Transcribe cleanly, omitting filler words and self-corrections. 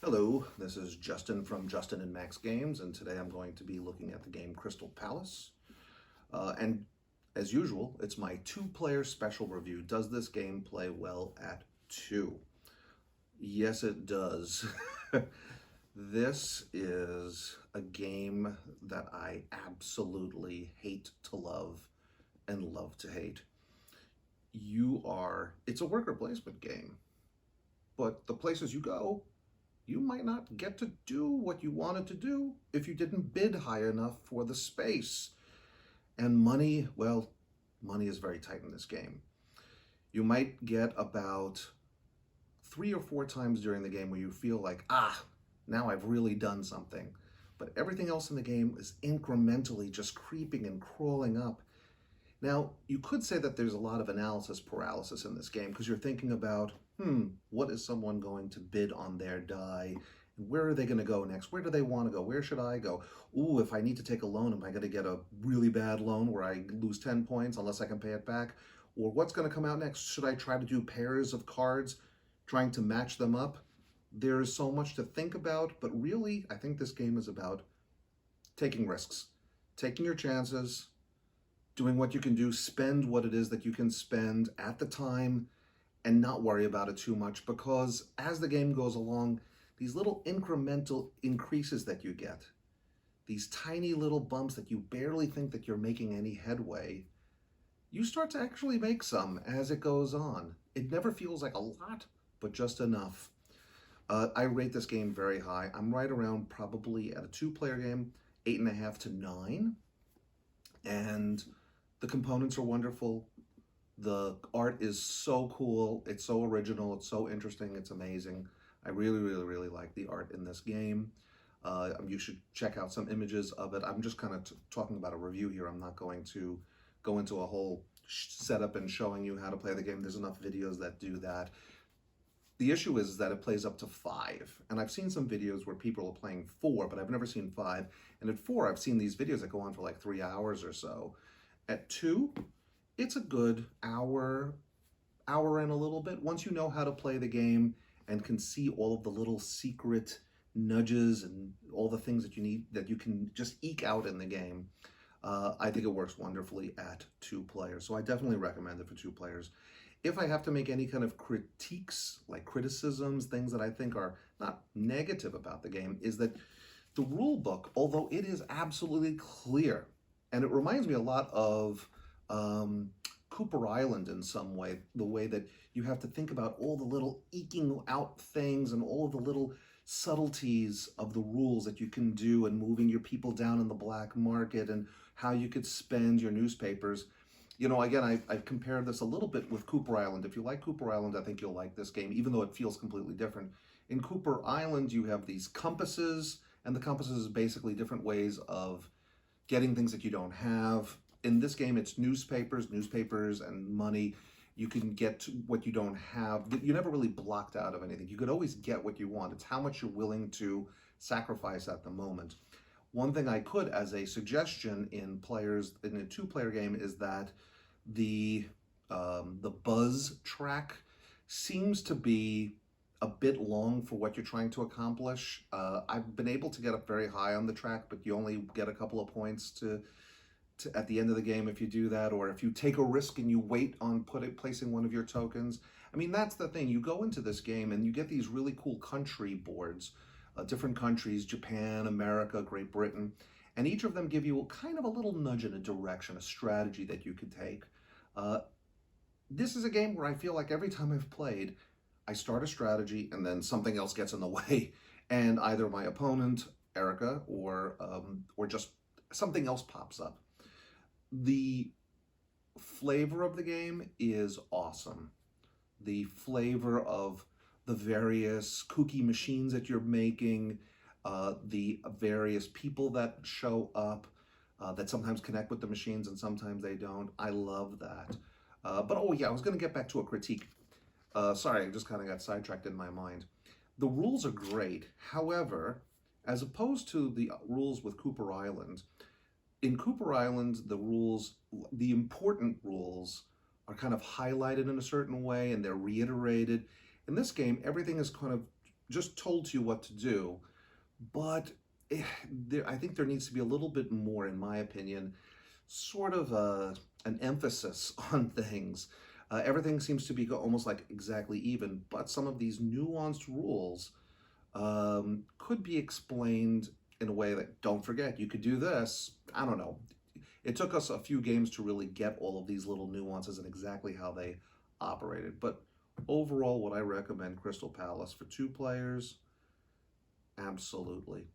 Hello, this is Justin from Justin and Max Games, and today I'm going to be looking at the game Crystal Palace. And as usual, it's my two-player special review. Does this game play well at two? Yes, it does. This is a game that I absolutely hate to love and love to hate. It's a worker placement game, but the places you go, you might not get to do what you wanted to do if you didn't bid high enough for the space. And money, well, money is very tight in this game. You might get about 3 or 4 times during the game where you feel like, now I've really done something. But everything else in the game is incrementally just creeping and crawling up. Now, you could say that there's a lot of analysis paralysis in this game because you're thinking about, what is someone going to bid on their die? Where are they going to go next? Where do they want to go? Where should I go? Ooh, if I need to take a loan, am I going to get a really bad loan where I lose 10 points unless I can pay it back? Or what's going to come out next? Should I try to do pairs of cards, trying to match them up? There is so much to think about, but really, I think this game is about taking risks, taking your chances, doing what you can do, spend what it is that you can spend at the time, and not worry about it too much, because as the game goes along, these little incremental increases that you get, these tiny little bumps that you barely think that you're making any headway, you start to actually make some as it goes on. It never feels like a lot, but just enough. I rate this game very high. I'm right around probably at a two-player game, 8.5 to 9. And the components are wonderful. The art is so cool. It's so original. It's so interesting. It's amazing. I really, really, really like the art in this game. You should check out some images of it. I'm just kind of talking about a review here. I'm not going to go into a whole setup and showing you how to play the game. There's enough videos that do that. The issue is that it plays up to 5. And I've seen some videos where people are playing 4, but I've never seen 5. And at 4, I've seen these videos that go on for like 3 hours or so. At 2, it's a good hour and a little bit. Once you know how to play the game and can see all of the little secret nudges and all the things that you need, that you can just eke out in the game, I think it works wonderfully at 2 players. So I definitely recommend it for 2 players. If I have to make any kind of critiques, like criticisms, things that I think are not negative about the game, is that the rule book, although it is absolutely clear, and it reminds me a lot of Cooper Island in some way, the way that you have to think about all the little eking out things and all of the little subtleties of the rules that you can do, and moving your people down in the black market, and how you could spend your newspapers. Again, I've compared this a little bit with Cooper Island. If you like Cooper Island, I think you'll like this game, even though it feels completely different. In Cooper Island, you have these compasses, and the compasses is basically different ways of getting things that you don't have. In this game, it's newspapers and money. You can get what you don't have. You're never really blocked out of anything. You could always get what you want. It's how much you're willing to sacrifice at the moment. One thing I could, as a suggestion in a two-player game, is that the buzz track seems to be a bit long for what you're trying to accomplish. I've been able to get up very high on the track, but you only get a couple of points to at the end of the game if you do that, or if you take a risk and you wait on placing one of your tokens. I mean, that's the thing. You go into this game and you get these really cool country boards, different countries, Japan, America, Great Britain, and each of them give you kind of a little nudge in a direction, a strategy that you could take. This is a game where I feel like every time I've played, I start a strategy and then something else gets in the way, and either my opponent, Erica, or just something else pops up. The flavor of the game is awesome. The flavor of the various kooky machines that you're making, the various people that show up, that sometimes connect with the machines and sometimes they don't. I love that. But oh yeah, I was going to get back to a critique. Sorry, I just kind of got sidetracked in my mind. The rules are great. However, as opposed to the rules with Cooper Island, in Cooper Island, the important rules are kind of highlighted in a certain way and they're reiterated. In this game, everything is kind of just told to you what to do. But I think there needs to be a little bit more, in my opinion, sort of an emphasis on things. Everything seems to be almost like exactly even, but some of these nuanced rules could be explained in a way that, don't forget, you could do this. I don't know. It took us a few games to really get all of these little nuances and exactly how they operated. But overall, would I recommend Crystal Palace for 2 players? Absolutely.